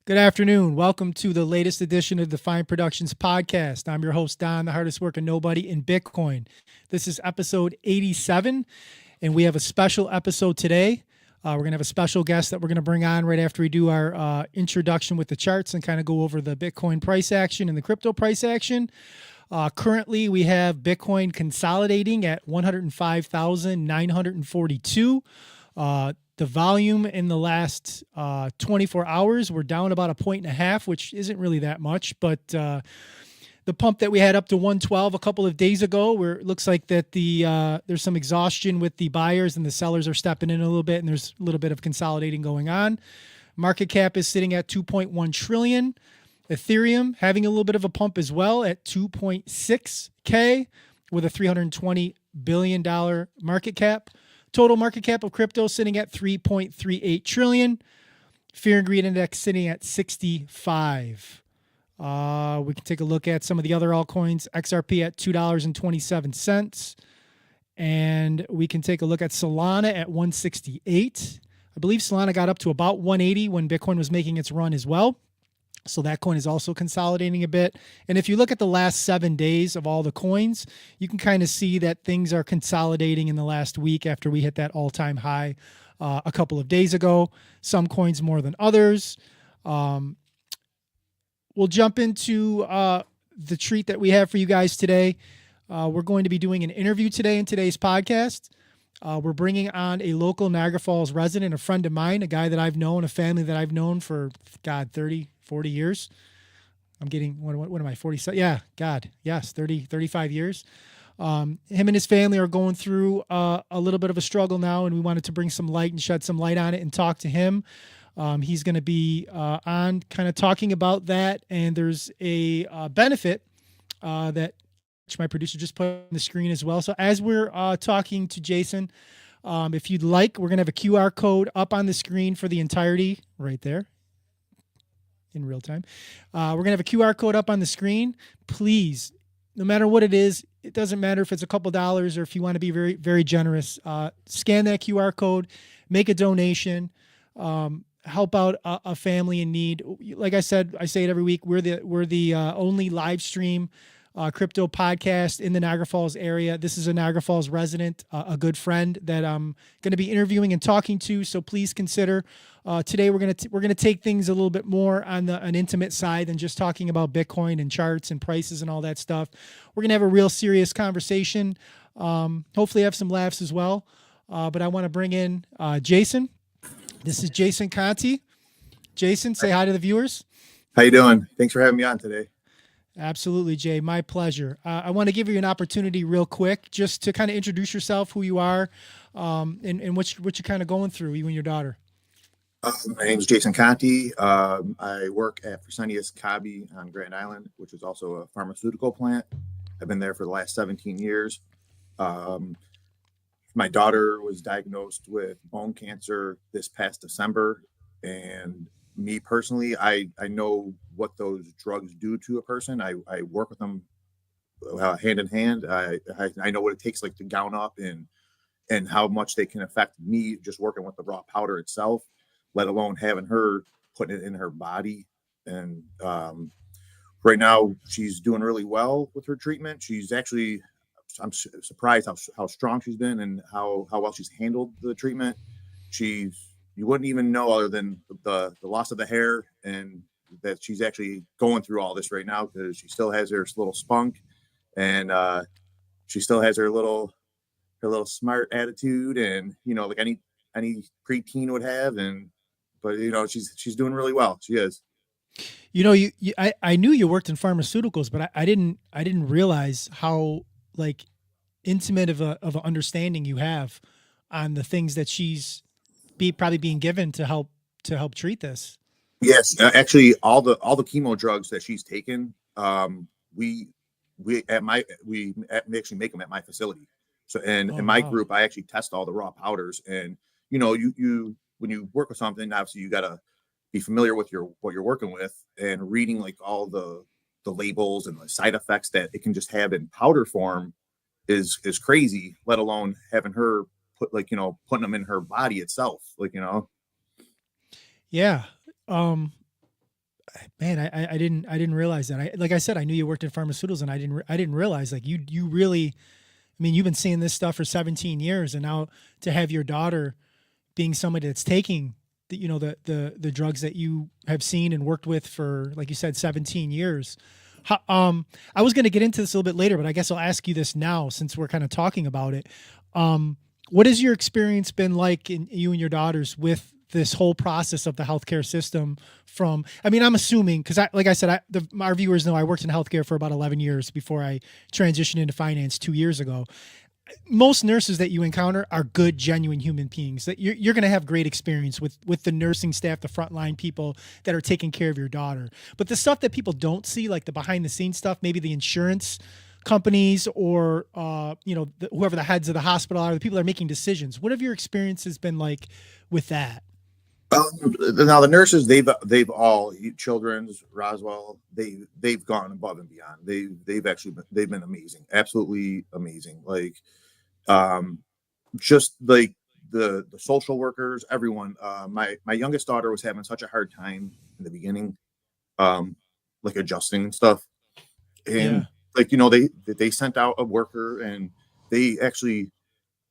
Good afternoon. Welcome to the latest edition of the Defion Productions podcast. I'm your host, Don, the hardest working nobody in Bitcoin. This is episode 87, and we have a special episode today. We're going to have a special guest that we're going to bring on right after we do our introduction with the charts and kind of go over the Bitcoin price action and the crypto price action. Currently, we have Bitcoin consolidating at 105,942. The volume in the last 24 hours, we're down about a point and a half, which isn't really that much. But the pump that we had up to 112 a couple of days ago, where it looks like that there's some exhaustion with the buyers and the sellers are stepping in a little bit, and there's a little bit of consolidating going on. Market cap is sitting at 2.1 trillion. Ethereum having a little bit of a pump as well at 2.6K with a $320 billion market cap. Total market cap of crypto sitting at 3.38 trillion. Fear and greed index sitting at 65. We can take a look at some of the other altcoins. XRP at $2.27. And we can take a look at Solana at 168. I believe Solana got up to about 180 when Bitcoin was making its run as well. So that coin is also consolidating a bit. And if you look at the last 7 days of all the coins, you can kind of see that things are consolidating in the last week after we hit that all-time high a couple of days ago. Some coins more than others. We'll jump into the treat that we have for you guys today. We're going to be doing an interview today in today's podcast. We're bringing on a local Niagara Falls resident, a friend of mine, a guy that I've known, a family that I've known for, 40 years. I'm getting, what am I, 47? Yeah, God, yes, 35 years. Him and his family are going through a little bit of a struggle now, and we wanted to bring some light and shed some light on it and talk to him. He's going to be on kind of talking about that, and there's a benefit that my producer just put on the screen as well. So as we're talking to Jason, if you'd like, we're going to have a QR code up on the screen for the entirety right there in real time. We're going to have a QR code up on the screen. Please, no matter what it is, it doesn't matter if it's a couple dollars or if you want to be very, very generous, scan that QR code, make a donation, help out a family in need. Like I said, I say it every week. We're the only live stream crypto podcast in the Niagara Falls area. This is a Niagara Falls resident, a good friend that I'm going to be interviewing and talking to. So please consider. Today we're gonna take things a little bit more on an intimate side than just talking about Bitcoin and charts and prices and all that stuff. We're gonna have a real serious conversation. Hopefully have some laughs as well. But I want to bring in Jason. This is Giana Conte. Jason, say hi to the viewers. How you doing? Thanks for having me on today. Absolutely, Jay. My pleasure. I want to give you an opportunity real quick just to kind of introduce yourself, who you are, and what you're kind of going through, you and your daughter. My name is Giana Conte. I work at Fresenius Kabi on Grand Island, which is also a pharmaceutical plant. I've been there for the last 17 years. My daughter was diagnosed with bone cancer this past December, and me personally, I know what those drugs do to a person. I work with them hand in hand. I know what it takes, like, to gown up and how much they can affect me just working with the raw powder itself, let alone having her putting it in her body. And right now she's doing really well with her treatment. She's actually, I'm surprised how strong she's been and how well she's handled the treatment. You wouldn't even know, other than the loss of the hair, and that she's actually going through all this right now, because she still has her little spunk, and she still has her little smart attitude, and like any preteen would have. But she's doing really well. She is. I knew you worked in pharmaceuticals, but I didn't realize how, like, intimate of an understanding you have on the things that she's probably being given to help treat this. Yes, actually, all the chemo drugs that she's taken, we actually make them at my facility. So, and in my group, I actually test all the raw powders. And you when you work with something, obviously you gotta be familiar with what you're working with, and reading, like, all the labels and the side effects that it can just have in powder form is crazy. Let alone having her putting them in her body itself, Yeah. Man, I didn't realize that. Like I said, I knew you worked in pharmaceuticals, and I didn't realize like you really. I mean, you've been seeing this stuff for 17 years, and now to have your daughter being somebody that's taking the drugs that you have seen and worked with for, like you said, 17 years. I was going to get into this a little bit later, but I guess I'll ask you this now since we're kind of talking about it. What has your experience been like in you and your daughters with this whole process of the healthcare system? From, I mean, I'm assuming, because like I said, our viewers know I worked in healthcare for about 11 years before I transitioned into finance 2 years ago. Most nurses that you encounter are good, genuine human beings. That you're going to have great experience with the nursing staff, the frontline people that are taking care of your daughter. But the stuff that people don't see, like the behind the scenes stuff, maybe the insurance companies or whoever the heads of the hospital are, the people that are making decisions. What have your experiences been like with that? Now the nurses, they've all children's Roswell, they've gone above and beyond. They've been amazing, absolutely amazing. Like just like the social workers, everyone. My youngest daughter was having such a hard time in the beginning, um, like adjusting and stuff, Yeah, and like they sent out a worker, and they actually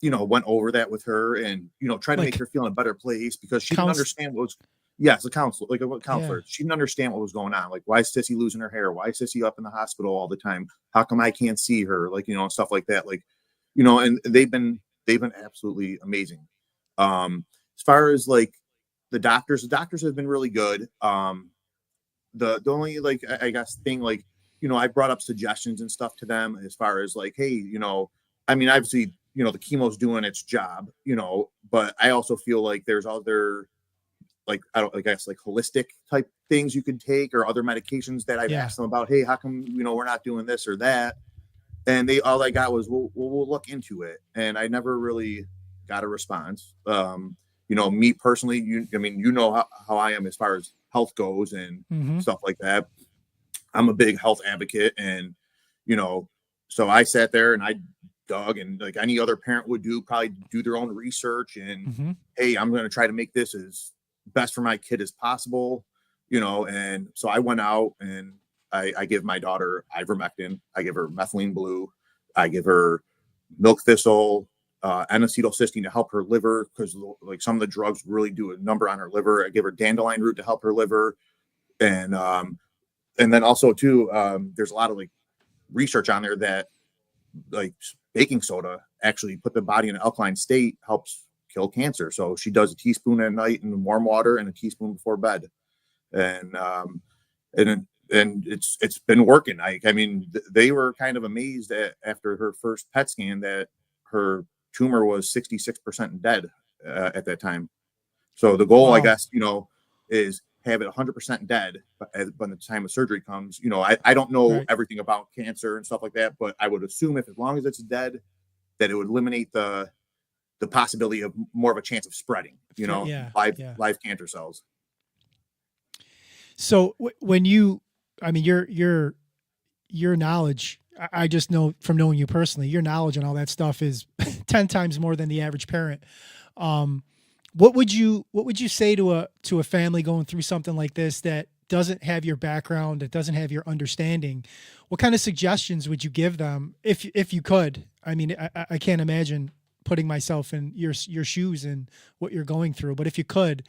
went over that with her, and try to make like her feel in a better place because she didn't counts. understand what was. Yes, a counselor, like a Yeah, counselor. She didn't understand what was going on. Like, why is Sissy losing her hair? Why is Sissy up in the hospital all the time? How come I can't see her? Like, stuff like that. Like, and they've been absolutely amazing. As far as like the doctors have been really good. The only like I guess thing like I brought up suggestions and stuff to them as far as like, hey, I mean, obviously the chemo's doing its job, but I also feel like there's other like I guess like holistic type things you could take or other medications that I've yeah, asked them about. Hey, how come we're not doing this or that? And they all I got was we'll look into it, and I never really got a response. Me personally, I mean, how I am as far as health goes and mm-hmm. stuff like that. I'm a big health advocate, and you know, so I sat there and I dug, and like any other parent would do, probably do their own research. And Mm-hmm. hey, I'm going to try to make this as best for my kid as possible, And so I went out and I give my daughter ivermectin, I give her methylene blue, I give her milk thistle, N-acetylcysteine to help her liver because like some of the drugs really do a number on her liver. I give her dandelion root to help her liver, and then also too, there's a lot of like research on there that like baking soda actually put the body in an alkaline state helps kill cancer. So she does a teaspoon at night in warm water and a teaspoon before bed, and it's been working. I mean, they were kind of amazed after her first PET scan that her tumor was 66% dead at that time. So the goal, I Wow. guess, is have it 100% dead when the time of surgery comes. I don't know Right. everything about cancer and stuff like that, but I would assume if as long as it's dead, that it would eliminate the possibility of more of a chance of spreading. Yeah. Live Yeah. live cancer cells. So when I mean, your knowledge, I just know from knowing you personally, your knowledge and all that stuff is 10 times more than the average parent. Um, what would you say to a family going through something like this that doesn't have your background, that doesn't have your understanding? What kind of suggestions would you give them if you could? I mean, I can't imagine putting myself in your shoes and what you're going through, but if you could,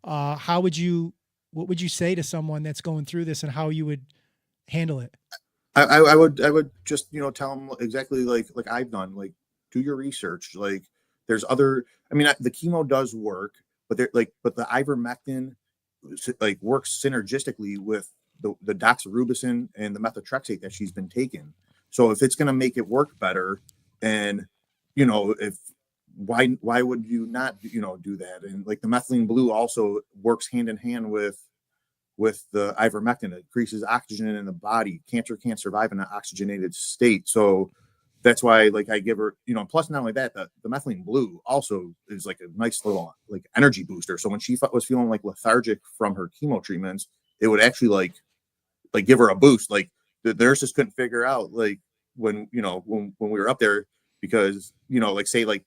how would you what would you say to someone that's going through this and how you would handle it? I would just tell them exactly like I've done, like do your research. Like there's other. I mean, the chemo does work, but the ivermectin like works synergistically with the doxorubicin and the methotrexate that she's been taking. So if it's going to make it work better, and if why would you not do that? And like the methylene blue also works hand in hand with the ivermectin. It increases oxygen in the body. Cancer can't survive in an oxygenated state. So that's why like I give her, plus not only that, the methylene blue also is like a nice little like energy booster. So when she was feeling like lethargic from her chemo treatments, it would actually like give her a boost. Like the nurses couldn't figure out like when we were up there, because like say like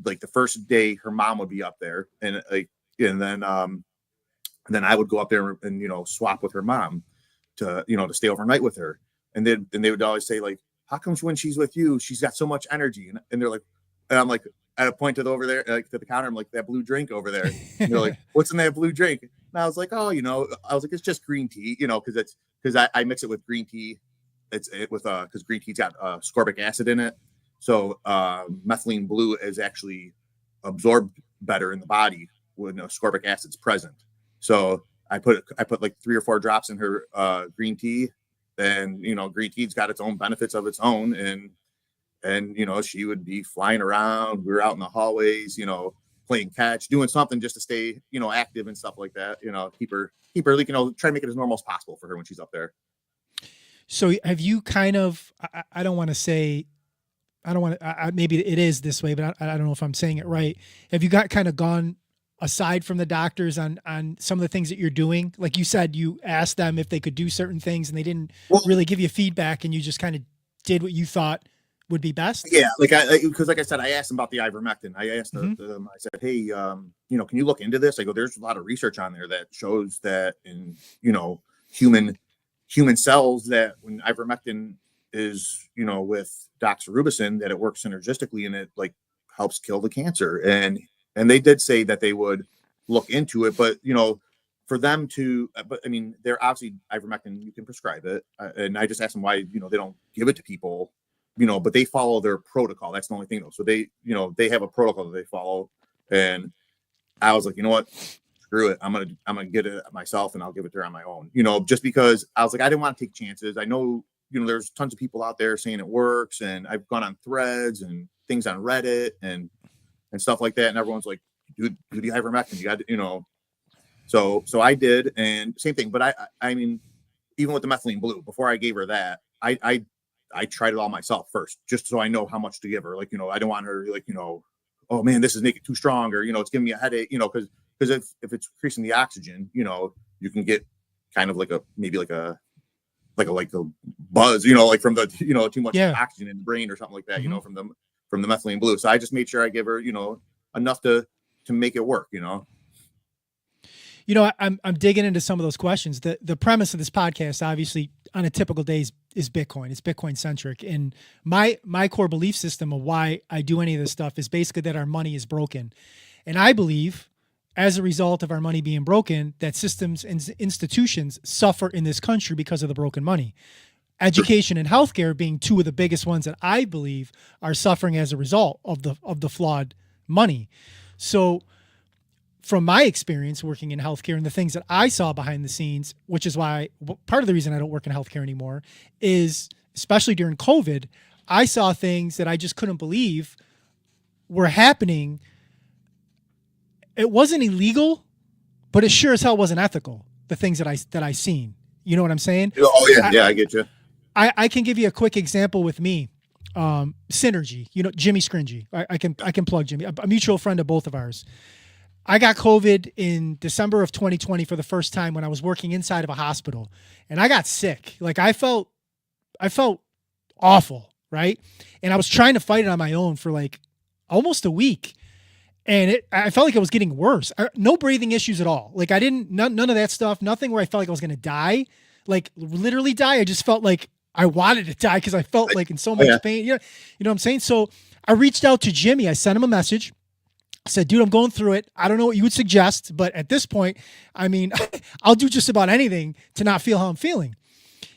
the first day her mom would be up there, and like and then And then I would go up there and, swap with her mom to stay overnight with her. And they would always say, like, how come when she's with you, she's got so much energy? And they're like, and I'm like, at a point to the over there, like to the counter, I'm like, that blue drink over there. And they're like, what's in that blue drink? And I was like, oh, I was like, it's just green tea, because I mix it with green tea. Because green tea's got ascorbic acid in it. So methylene blue is actually absorbed better in the body when ascorbic acid's present. So I put like 3 or 4 drops in her green tea, and green tea's got its own benefits of its own, and she would be flying around. We were out in the hallways, playing catch, doing something just to stay active and stuff like that. Keep her like try to make it as normal as possible for her when she's up there. So have you kind of, I don't want to say, maybe it is this way, but I don't know if I'm saying it right. Have you kind of gone aside from the doctors on some of the things that you're doing? Like you said, you asked them if they could do certain things and they didn't really give you feedback, and you just kind of did what you thought would be best. Yeah. Because like I said, I asked them about the ivermectin. I asked them, I said, hey, can you look into this? I go, there's a lot of research on there that shows that in, human cells, that when ivermectin is, with doxorubicin, that it works synergistically and it like helps kill the cancer. And they did say that they would look into it, but for them to, but I mean, they're obviously ivermectin, you can prescribe it. And I just asked them why, they don't give it to people, but they follow their protocol. That's the only thing though. So they have a protocol that they follow. And I was like, you know what? Screw it. I'm gonna get it myself, and I'll give it to her on my own. Just because I was like, I didn't want to take chances. I know, there's tons of people out there saying it works, and I've gone on threads and things on Reddit and stuff like that, and everyone's like, do the ivermectin. You got to, So I did, and same thing. But I mean, even with the methylene blue, before I gave her that, I tried it all myself first, just so I know how much to give her. Like, I don't want her like, oh man, this is making it too strong, or it's giving me a headache, because if it's increasing the oxygen, you can get kind of like a buzz, like from the too much oxygen in the brain or something like that, from the methylene blue. So I just made sure I give her enough to make it work. I'm digging into some of those questions. The premise of this podcast, obviously, on a typical day is Bitcoin. It's Bitcoin centric, and my core belief system of why I do any of this stuff is basically that our money is broken, and I believe, as a result of our money being broken, that systems and institutions suffer in this country because of the broken money. Education and healthcare being two of the biggest ones that I believe are suffering as a result of the flawed money. So from my experience working in healthcare and the things that I saw behind the scenes, which is why part of the reason I don't work in healthcare anymore is, especially during COVID, I saw things that I just couldn't believe were happening. It wasn't illegal, but it sure as hell wasn't ethical. The things that I seen, you know what I'm saying? Oh yeah, I get you. I can give you a quick example with me. Synergy, Jimmy Scringy. I can plug Jimmy, a mutual friend of both of ours. I got COVID in December of 2020 for the first time when I was working inside of a hospital, and I got sick. Like I felt awful, right? And I was trying to fight it on my own for like almost a week. And I felt like it was getting worse. No breathing issues at all. Like none of that stuff, nothing where I felt like I was going to die, like literally die. I just felt like I wanted to die because I felt like in so much pain. You know what I'm saying? So I reached out to Jimmy. I sent him a message. I said, dude, I'm going through it. I don't know what you would suggest, but at this point, I mean, I'll do just about anything to not feel how I'm feeling.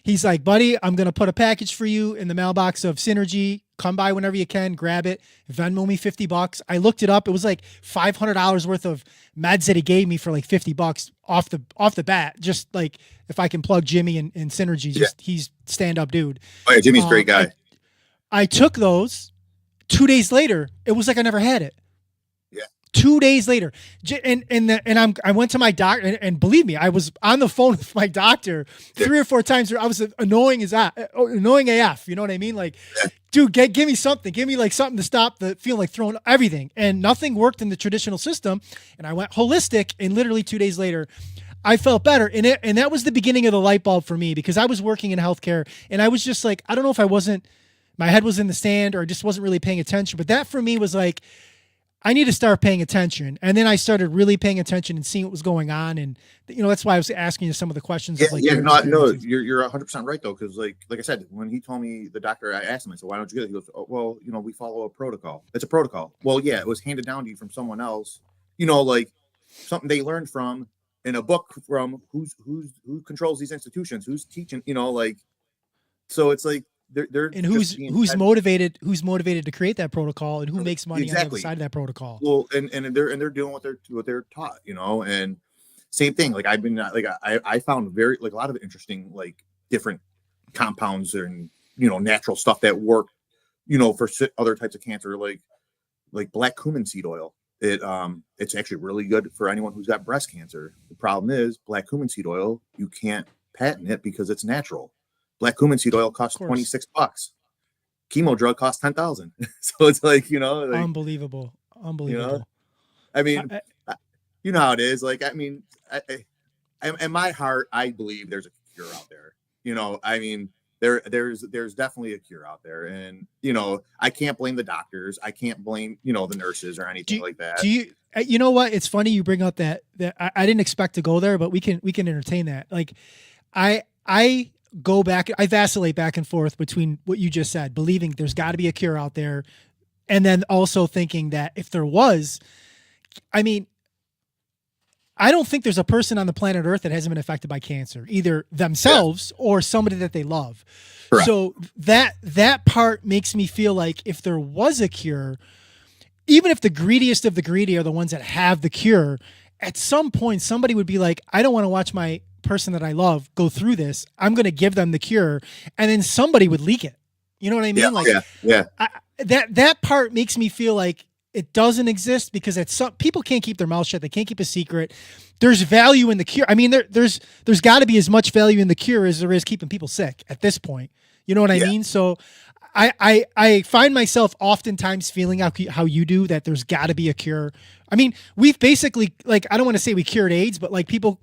He's like, buddy, I'm going to put a package for you in the mailbox of Synergy. Come by whenever you can, grab it, Venmo me $50. I looked it up. It was like $500 worth of meds that he gave me for like $50 off the bat. Just like if I can plug Jimmy and Synergy, he's stand up dude. Oh yeah, Jimmy's a great guy. I took those. 2 days later, it was like I never had it. 2 days later, I went to my doctor, and believe me, I was on the phone with my doctor 3 or 4 times. I was annoying AF. You know what I mean? Like, dude, give me something. Give me like something to stop the feeling like throwing everything. And nothing worked in the traditional system. And I went holistic, and literally 2 days later, I felt better. And that was the beginning of the light bulb for me, because I was working in healthcare, and I was just like, I don't know if my head was in the sand or I just wasn't really paying attention. But that for me was like, I need to start paying attention. And then I started really paying attention and seeing what was going on. And, that's why I was asking you some of the questions Yeah, of like yeah, your no, experiences. you're 100% right though, because like I said, when he told me the doctor, I asked him, I said, why don't you get it? He goes, oh, well, we follow a protocol. It's a protocol. Well, yeah, it was handed down to you from someone else, like something they learned from in a book from who controls these institutions, who's teaching, like so it's like they're And just who's being who's fed. motivated who's motivated to create that protocol and who makes money on the other Exactly. side of that protocol. Well, and they're doing what they're taught, and same thing. Like I've been like I found very like a lot of interesting like different compounds and natural stuff that work, for other types of cancer, like black cumin seed oil. It's actually really good for anyone who's got breast cancer. The problem is black cumin seed oil, you can't patent it because it's natural. Black cumin seed oil Of costs course. $26. Chemo drug costs 10,000. So it's like, Unbelievable. you know, Unbelievable. I I, mean, I, you know how it is. Like, I mean, in my heart, I believe there's a cure out there. I mean, there's definitely a cure out there, and I can't blame the doctors. I can't blame the nurses or anything do like that. do you you know what? It's funny you bring up that I didn't expect to go there, but we can entertain that. Like I go back, I vacillate back and forth between what you just said, believing there's got to be a cure out there, and then also thinking that if there was, I mean, I don't think there's a person on the planet Earth that hasn't been affected by cancer, either Yeah, themselves or somebody that they love. correct. So that part makes me feel like if there was a cure, even if the greediest of the greedy are the ones that have the cure, at some point somebody would be like, I don't want to watch my person that I love go through this. I'm going to give them the cure, and then somebody would leak it. You know what I Yeah, mean? Like yeah, yeah, I, that part makes me feel like it doesn't exist because at some people can't keep their mouth shut. They can't keep a secret. There's value in the cure. I mean, there's got to be as much value in the cure as there is keeping people sick at this point. You know what I yeah. mean? So I find myself oftentimes feeling how you do, that there's got to be a cure. I mean, we've basically, like, I don't want to say we cured AIDS, but like people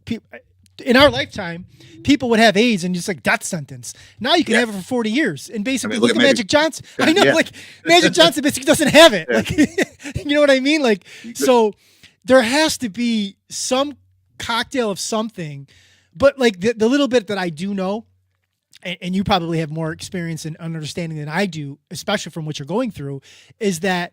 in our lifetime, people would have AIDS and just like death sentence. Now you can Yeah. have it for 40 years. And I basically mean, look look at at Magic Johnson. I know, Yeah, like Magic Johnson basically doesn't have it. yeah. Like, you know what I mean? Like, so there has to be some cocktail of something, but like the little bit that I do know, and you probably have more experience and understanding than I do, especially from what you're going through, is that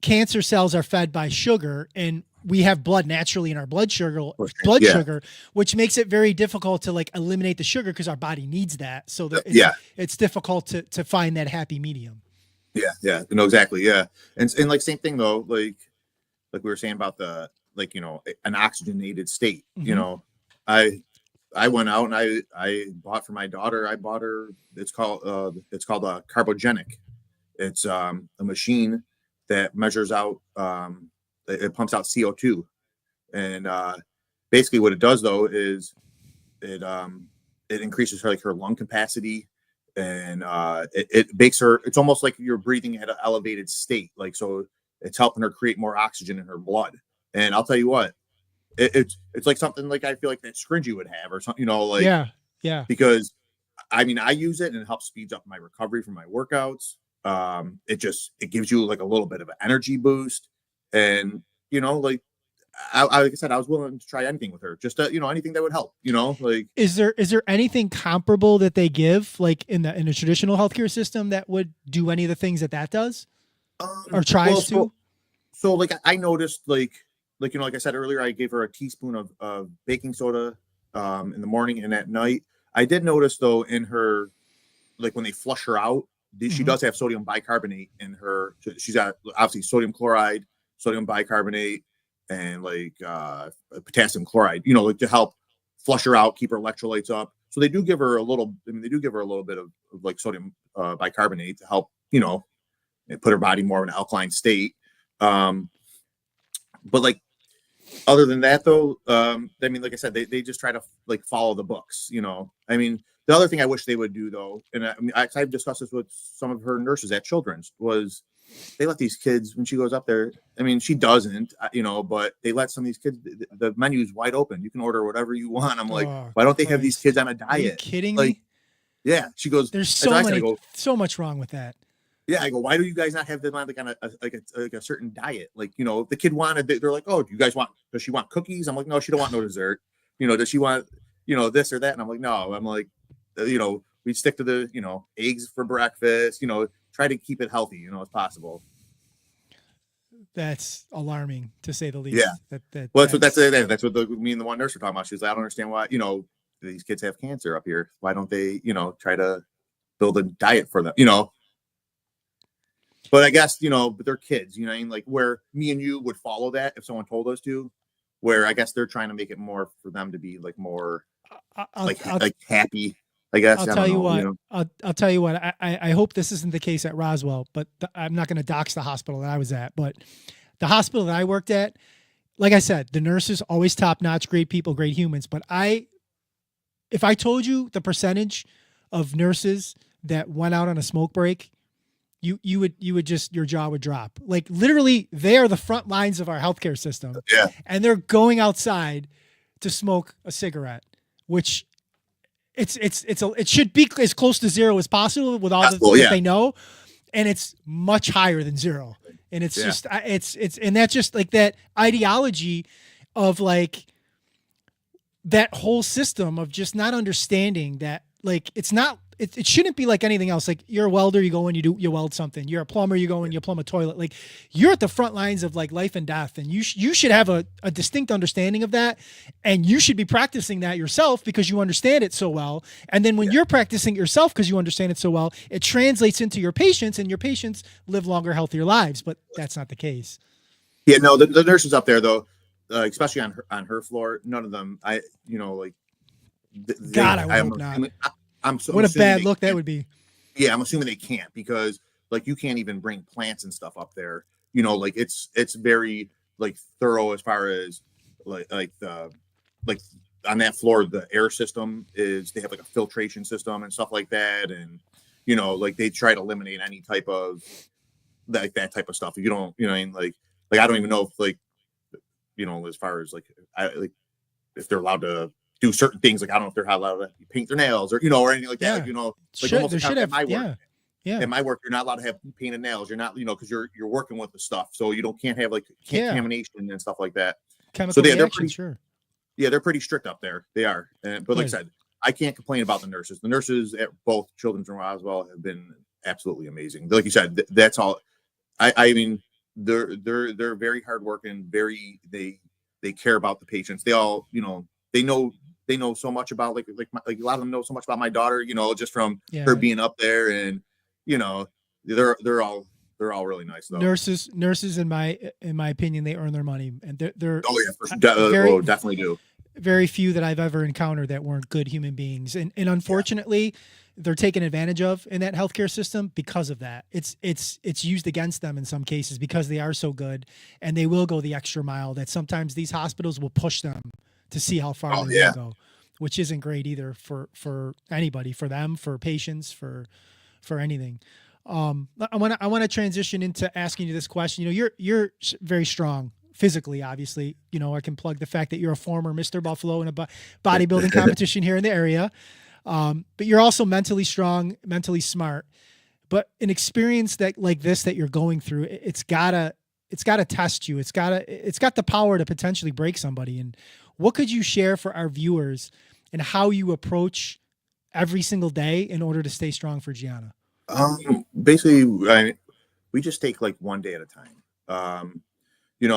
cancer cells are fed by sugar, and we have blood naturally in our Yeah, sugar, which makes it very difficult to like eliminate the sugar because our body needs that. So yeah, it's difficult to find that happy medium. yeah. No, exactly. Yeah, and like same thing though. Like we were saying about the like an oxygenated state. Hmm. I went out and I bought for my daughter. I bought her. It's called a carbogenic. It's a machine that measures out. It pumps out CO2, and basically what it does though is it increases her lung capacity, and it makes her. It's almost like you're breathing at an elevated state. Like so, it's helping her create more oxygen in her blood. And I'll tell you what, it's like something like I feel like that Scringy would have or something, like Yeah. Yeah. because I mean I use it and it helps speeds up my recovery from my workouts. It gives you like a little bit of an energy boost, and like like I said, I was willing to try anything with her, just anything that would help. Like Is there anything comparable that they give like in a traditional healthcare system that would do any of the things that does or well, tries to? so like I noticed like I said earlier, I gave her a teaspoon of baking soda in the morning and at night. I did notice though in her, like when they flush her out, she Hmm. does have sodium bicarbonate in her. She's got obviously sodium chloride, sodium bicarbonate, and like potassium chloride, like to help flush her out, keep her electrolytes up. So they do give her a little. I mean, they do give her a little bit of like sodium bicarbonate to help, put her body more in an alkaline state. Um, but like other than that though, I mean, like I said, they just try to like follow the books. I mean, the other thing I wish they would do though, and I mean, I've discussed this with some of her nurses at Children's, was they let these kids when she goes up there. I mean, she doesn't, but they let some of these kids. The menu is wide open. You can order whatever you want. I'm like, Oh why don't they have these Christ! kids on a Are you diet? kidding Like, me? yeah. She goes. There's As I said, I so go, so much wrong with that. Yeah, I go, why do you guys not have them on like like a certain diet? Like, the kid wanted, they're like, oh, do you guys want, does she want cookies? I'm like, no, she don't want no dessert. Does she want, this or that? And I'm like, no. I'm like, we stick to the, eggs for breakfast, try to keep it healthy, as possible. That's alarming to say the Yeah. least. Well, that's what me and the one nurse were talking about. She's like, I don't understand why, these kids have cancer up here. Why don't they, try to build a diet for them, But I guess, but they're kids, I mean? Like, where me and you would follow that if someone told us to, where I guess they're trying to make it more for them to be like more like happy, I guess. I'll I tell don't you know, what. I'll tell you what. I hope this isn't the case at Roswell, but I'm not going to dox the hospital that I was at. But the hospital that I worked at, like I said, the nurses always top notch, great people, great humans. But if I told you the percentage of nurses that went out on a smoke break, you would just, your jaw would drop. Like, literally, they are the front lines of our healthcare system. Yeah. And they're going outside to smoke a cigarette, which it should be as close to zero as possible with all that they know, and it's much higher than zero. And it's just and that's just like that ideology of like that whole system of just not understanding that, like, it shouldn't be like anything else. Like, you're a welder, you go in, you weld something. You're a plumber, you go in, you plumb a toilet. Like, you're at the front lines of like life and death, and you should have a distinct understanding of that, and you should be practicing that yourself because you understand it so well. And then when you're practicing yourself because you understand it so well, it translates into your patients, and your patients live longer, healthier lives. But that's not the case. Yeah, no, the nurses up there though, especially on her floor, none of them, like, God, I would hope not. What a bad look that would be. Yeah, I'm assuming they can't, because like you can't even bring plants and stuff up there. Like it's very like thorough as far as like on that floor, the air system they have like a filtration system and stuff like that, and like they try to eliminate any type of that type of stuff. You don't, what I mean? Like I don't even know if like as far as like if they're allowed to do certain things. Like, I don't know if they're allowed to paint their nails or, or anything like that. Like, like almost like at my work. Yeah. At my work, you're not allowed to have painted nails. You're not, because you're working with the stuff. So you can't have like contamination and stuff like that. Chemical reaction, sure. Yeah, they're pretty strict up there. They are. But like I said, I can't complain about the nurses. The nurses at both Children's and Roswell have been absolutely amazing. Like you said, that's all. I mean, they're very hardworking. They care about the patients. They all, they know so much about like a lot of them know so much about my daughter, just from her being up there, and they're all really nice though. Nurses in my opinion, they earn their money, and they're definitely do. Very few that I've ever encountered that weren't good human beings, and unfortunately they're taken advantage of in that healthcare system because of that. It's used against them in some cases because they are so good, and they will go the extra mile that sometimes these hospitals will push them to see how far they will go, which isn't great either for anybody, for them, for patients, for anything. I want to transition into asking you this question. You're very strong physically, obviously. I can plug the fact that you're a former Mr. Buffalo in a bodybuilding competition here in the area. But you're also mentally strong, mentally smart. But an experience like this that you're going through, it's gotta test you. It's got the power to potentially break somebody. And what could you share for our viewers and how you approach every single day in order to stay strong for Giana? Basically, we just take like one day at a time. We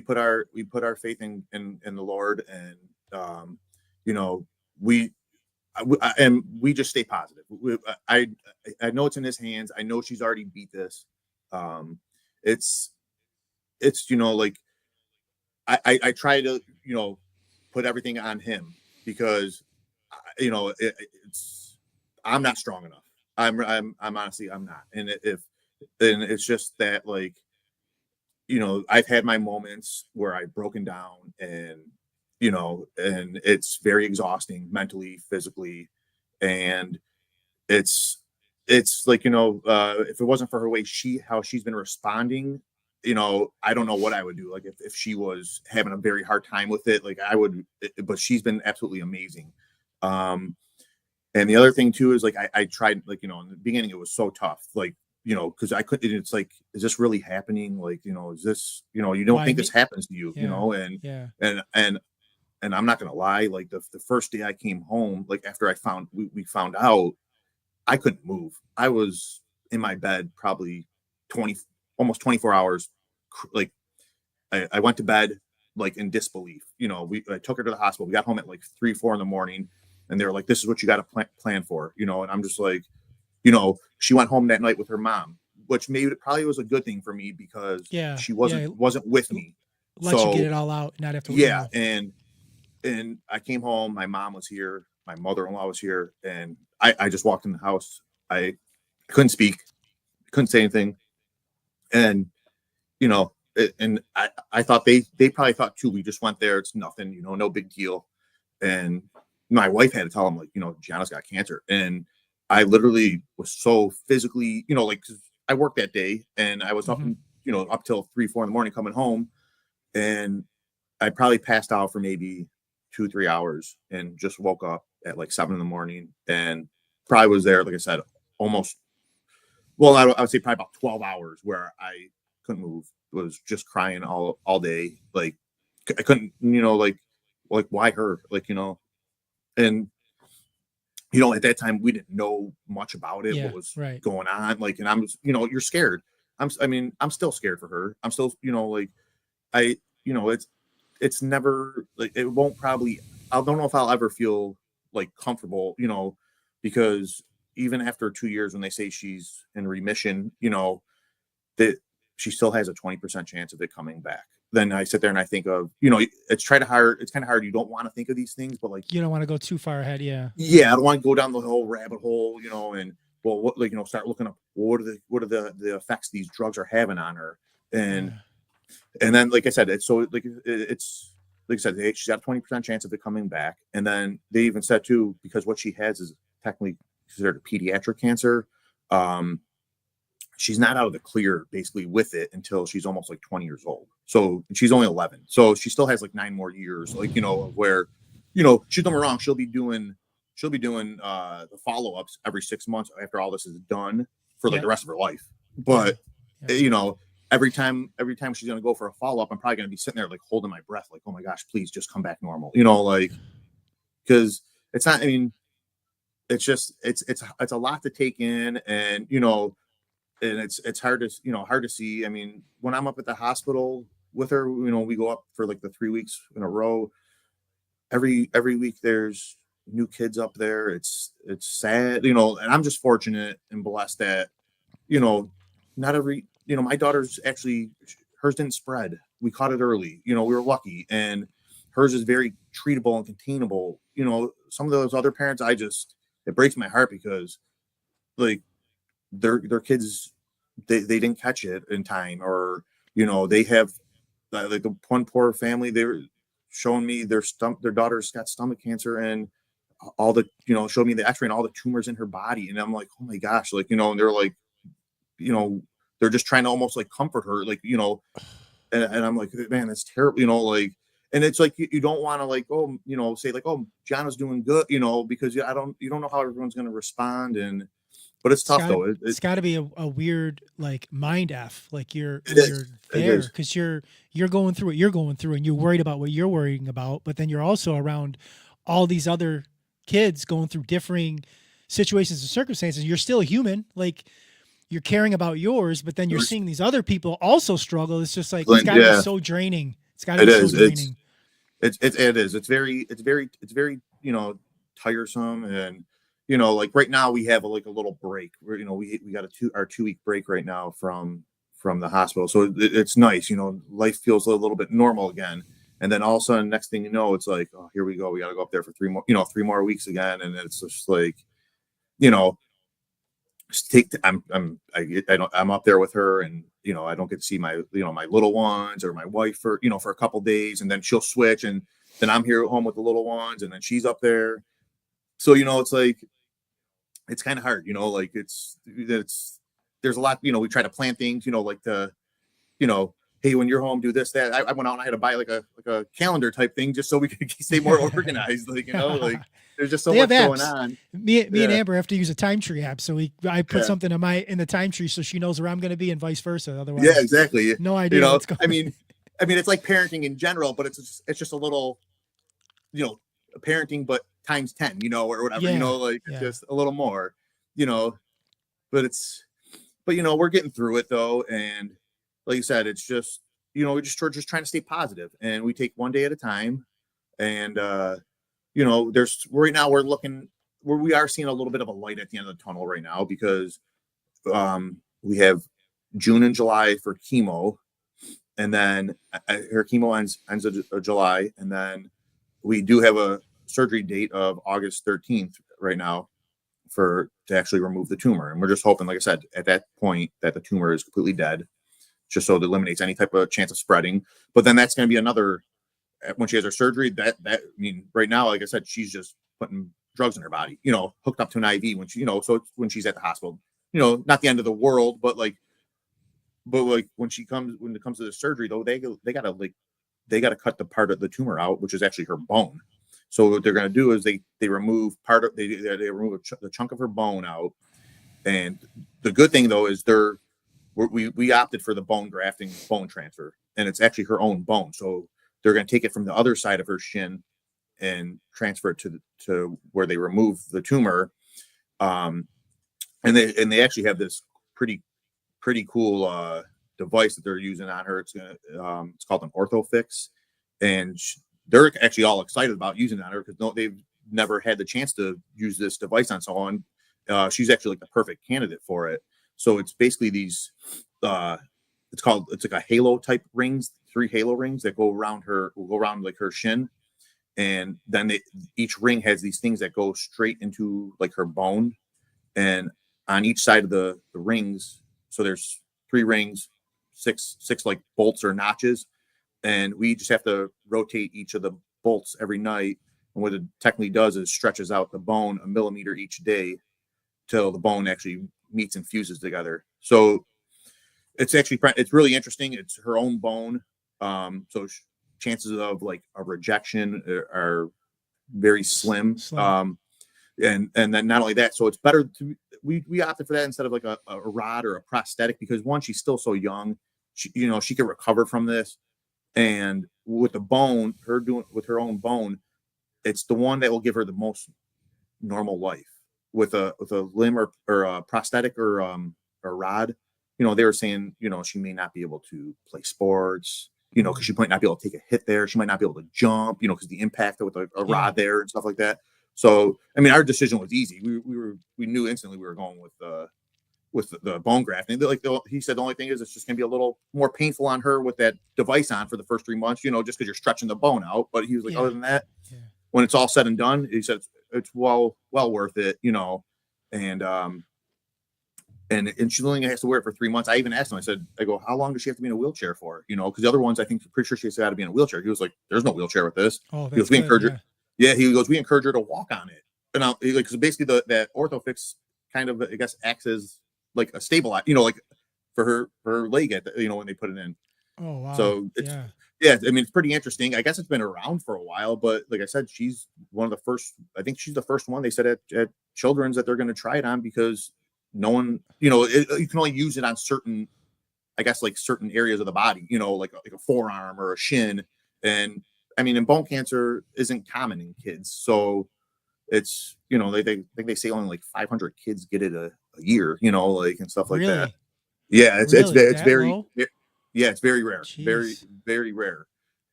put our faith in the Lord, and we just stay positive. I know it's in His hands. I know she's already beat this. It's like I try to put everything on Him, because I'm not strong enough. I'm honestly, I'm not. And it's just that, like, I've had my moments where I've broken down, and and it's very exhausting mentally, physically, and it's like, if it wasn't for her way, how she's been responding, I don't know what I would do. Like, if she was having a very hard time with it, like I would, but she's been absolutely amazing. And the other thing too is like I tried, like, in the beginning it was so tough, like, because I couldn't. It's like, is this really happening? Like, is this, you don't Why think this me? happens to you, Yeah. and Yeah. and and and I'm not gonna lie, like the first day I came home, like after we found out, I couldn't move. I was in my bed probably 20, almost 24 hours. Like I went to bed like in disbelief. I took her to the hospital. We got home at like 3, 4 in the morning, and they were like, "This is what you got to plan for," And I'm just like, she went home that night with her mom, which maybe it probably was a good thing for me because Yeah. she Yeah. wasn't with me. Let you get So it all out and not have to, yeah, and I came home. My mom was here. My mother-in-law was here, and I just walked in the house. I couldn't speak, couldn't say anything, and and I thought they probably thought too. We just went there. It's nothing, no big deal. And my wife had to tell them, like, Giana's got cancer, and I literally was so physically, like, 'cause I worked that day, and I was up Mhm. and up till 3, 4 in the morning coming home, and I probably passed out for maybe 2, 3 hours, and just woke up at like 7 in the morning, and probably was there, like I said, almost. Well, I would say probably about 12 hours where I couldn't move, was just crying all day, like I couldn't, like why her, like and at that time we didn't know much about it, what Yeah. was Right. going on, like, and I'm just, you're scared. I mean, I'm still scared for her. I'm still, like, I, it's never like, it won't probably, I don't know if I'll ever feel like comfortable, because even after 2 years, when they say she's in remission, that she still has a 20% chance of it coming back. Then I sit there and I think of, it's kind of hard. You don't want to think of these things, but like, You don't want to go too far ahead. Yeah. yeah, I don't want to go down the whole rabbit hole, and well, what, like, start looking up what are the effects these drugs are having on her, and Yeah. then, like I said, it's so like it's like I said, she's got a 20% chance of it coming back, and then they even said too, because what she has is technically considered a pediatric cancer. Um, she's not out of the clear basically with it until she's almost like 20 years old. So she's only 11. So she still has like 9 more years, like, where, she's done wrong. She'll be doing the follow-ups every 6 months after all this is done for like Yeah. the rest of her life. Yeah. But, Yeah. every time she's going to go for a follow-up, I'm probably going to be sitting there like holding my breath, like, oh my gosh, please just come back normal, like, because it's not, I mean, it's just, it's a lot to take in. And, and it's hard to see. I mean, when I'm up at the hospital with her, we go up for like the 3 weeks in a row. Every week there's new kids up there. It's sad, and I'm just fortunate and blessed that, you know, not every, my daughter's actually, hers didn't spread. We caught it early. We were lucky, and hers is very treatable and containable. Some of those other parents, it breaks my heart because, like, their kids, they didn't catch it in time, or they have, like, the one poor family, they were showing me their daughter's got stomach cancer, and all the, showed me the x-ray and all the tumors in her body, and I'm like, oh my gosh, like, and they're like, you know they're just trying to almost like comfort her, like, and I'm like, man, that's terrible, like, and it's like, you don't want to, like, oh, say like, oh, Gianna's doing good, because you don't know how everyone's going to respond. And but it's It's tough gotta though. it's gotta be a weird, like, mind F, like, you're It when is. you're It there, is. because you're going through what you're going through, and you're worried about what you're worrying about, but then you're also around all these other kids going through differing situations and circumstances. You're still human, like, you're caring about yours, but then you're Yours, seeing these other people also struggle. It's just like, it's Clint, gotta be yeah, so draining. It's gotta it be so is. draining. It is. It's very tiresome. And like right now we have like a little break where, we got our 2 week break right now from the hospital, so it's nice. Life feels a little bit normal again. And then all of a sudden, next thing you know, it's like, oh, here we go, we got to go up there for 3 more weeks again. And it's just like, you know I'm up there with her, and I don't get to see my little ones or my wife for a couple days, and then she'll switch, and then I'm here at home with the little ones, and then she's up there. So it's like, it's kind of hard, like, it's there's a lot, we try to plan things, like the, you know hey, when you're home, do this, that. I went out and I had to buy like a calendar type thing just so we could stay more organized. Like, like there's just so They have much going apps. on. Me and Yeah. Amber have to use a time tree app, so I put Yeah. something in the time tree so she knows where I'm going to be and vice versa. Yeah, Otherwise, exactly. no idea what's going. I mean, it's like parenting in general, but it's just a little, parenting, but times 10, or whatever, Yeah, like it's yeah. just a little more, you know, but we're getting through it though. And like you said, it's just, we're just trying to stay positive and we take one day at a time. And, there's right now we are seeing a little bit of a light at the end of the tunnel right now because, we have June and July for chemo. And then her chemo ends of July. And then we do have a surgery date of August 13th right now to actually remove the tumor. And we're just hoping, like I said, at that point that the tumor is completely dead, just so it eliminates any type of chance of spreading. But then that's going to be another, when she has her surgery, right now, like I said, she's just putting drugs in her body, hooked up to an IV when so when she's at the hospital, not the end of the world, but when it comes to the surgery though, they gotta cut the part of the tumor out, which is actually her bone. So what they're gonna do is they remove they remove the chunk of her bone out. And the good thing though is we opted for the bone grafting, bone transfer, and it's actually her own bone. So they're gonna take it from the other side of her shin and transfer it to where they remove the tumor. Um, and they actually have this pretty cool device that they're using on her. It's called an orthofix, and they're actually all excited about using it on her because they've never had the chance to use this device on someone. She's actually like the perfect candidate for it. So it's basically these. It's like a halo type rings, 3 halo rings that go around like her shin, and then each ring has these things that go straight into like her bone, and on each side of the rings. So there's 3 rings, six like bolts or notches, and we just have to rotate each of the bolts every night. And what it technically does is stretches out the bone a millimeter each day till the bone actually meets and fuses together. So it's really interesting. It's her own bone, so chances of like a rejection are very slim. Slim. And then not only that, so it's better we opted for that instead of like a rod or a prosthetic because one, she's still so young. She can recover from this. And with the bone, with her own bone, it's the one that will give her the most normal life. With a limb or a prosthetic or a rod, they were saying, she may not be able to play sports, because she might not be able to take a hit there. She might not be able to jump, because the impact with a rod there and stuff like that. So, I mean, our decision was easy. We knew instantly we were going with the bone grafting. He said the only thing is it's just going to be a little more painful on her with that device on for the first 3 months, just because you're stretching the bone out. But he was like, other than that, when it's all said and done, he said it's well worth it, and and she only has to wear it for 3 months. I even asked him, I go, how long does she have to be in a wheelchair for? Because the other ones, I think, pretty sure she has to be in a wheelchair. He was like, there's no wheelchair with this. Oh, He goes, that's good. her. Yeah, he goes, we encourage her to walk on it. And because basically that orthofix kind of, I guess, acts as like a stabilizer, like for her leg when they put it in. Oh, wow. So yeah, I mean, it's pretty interesting. I guess it's been around for a while, but like I said, she's one of the first. I think she's the first one they said at Children's that they're going to try it on because no one, you can only use it on certain, I guess, like certain areas of the body, like a forearm or a shin. And I mean, and bone cancer isn't common in kids, so it's they think they say only like 500 kids get it a year, like and stuff like that. Yeah, it's very low? Yeah, it's very rare. Jeez. Very, very rare.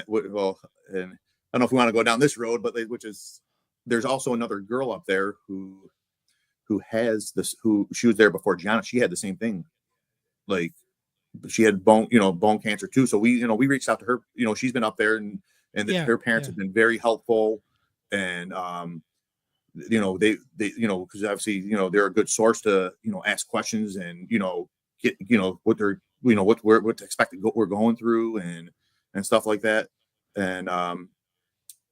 Well, and I don't know if we want to go down this road, but there's also another girl up there who has this, who she was there before Giana. She had the same thing. Like she had bone cancer too. So we reached out to her, she's been up there and her parents have been very helpful. And, they because obviously, they're a good source to, ask questions and, get, what they're, what to expect what we're going through and stuff like that. And,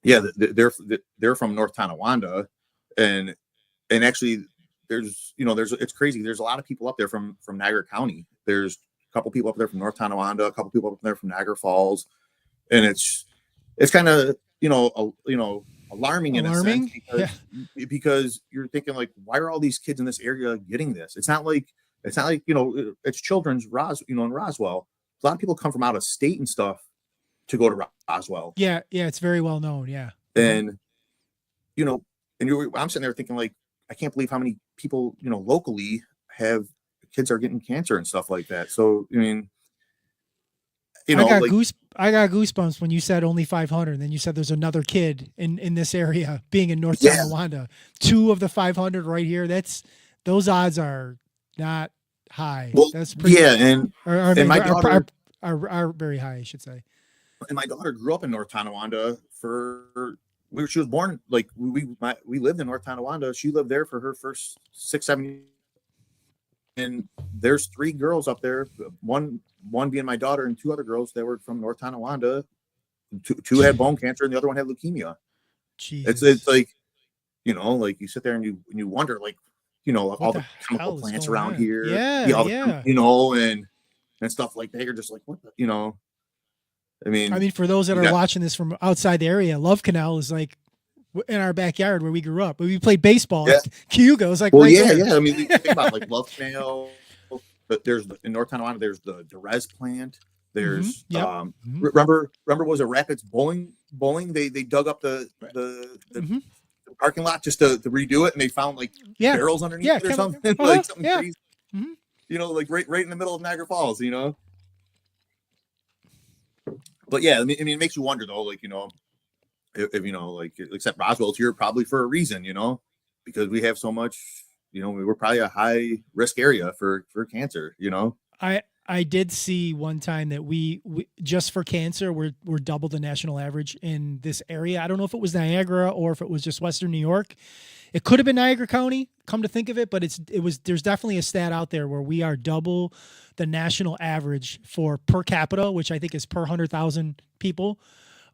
they're from North Tonawanda, and actually it's crazy. There's a lot of people up there from Niagara County. There's couple people up there from North Tonawanda, a couple people up there from Niagara Falls, and it's kind of alarming in a sense Alarming. Yeah. because you're thinking like, why are all these kids in this area getting this? It's not like it's children's in Roswell. A lot of people come from out of state and stuff to go to Roswell, Yeah. Yeah. It's very well known. Yeah. and I'm sitting there thinking like, I can't believe how many people locally have kids are getting cancer and stuff like that. So I mean, I got goosebumps when you said only 500. And then you said there's another kid in this area being in North yeah. Tonawanda. 2 of the 500 right here. Those odds are not high. Well, That's pretty. Yeah, and my daughter are very high, I should say. And my daughter grew up in North Tonawanda she was born like we lived in North Tonawanda. She lived there for her first 6-7 years. And there's 3 girls up there, one being my daughter and 2 other girls that were from North Tonawanda. 2 had bone cancer and the other one had leukemia. Jesus. It's like, like you sit there and you wonder like, all the chemical plants around here. Yeah. And stuff like that. You're just like, what the, I mean, for those that are watching this from outside the area, Love Canal is like in our backyard where we grew up. When we played baseball, Cayuga was like, I mean, think about like Love Canal, but there's in North Tonawanda, there's the Res plant. There's remember was it Rapids bowling? They dug up the parking lot just to redo it, and they found like barrels underneath it or something, like something crazy. Like right in the middle of Niagara Falls, But yeah, I mean, it makes you wonder though, like if like except Roswell's here probably for a reason, because we have so much, we're probably a high risk area for cancer, I did see one time that we just for cancer we're double the national average in this area. I don't know if it was Niagara or if it was just Western New York. It could have been Niagara County, come to think of it, but there's definitely a stat out there where we are double the national average for per capita, which I think is per 100,000 people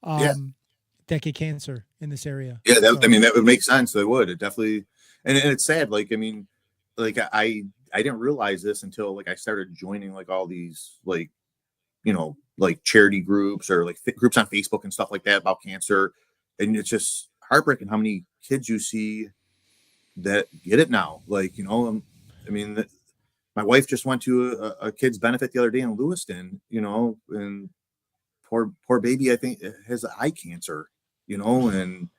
that get cancer in this area. Yeah, I mean, that would make sense. It would. It definitely, and it's sad. Like, I mean, like I didn't realize this until like I started joining like all these like, like charity groups or like groups on Facebook and stuff like that about cancer. And it's just heartbreaking how many kids you see that get it now. Like, I mean, my wife just went to a kid's benefit the other day in Lewiston, and poor baby, I think has eye cancer, and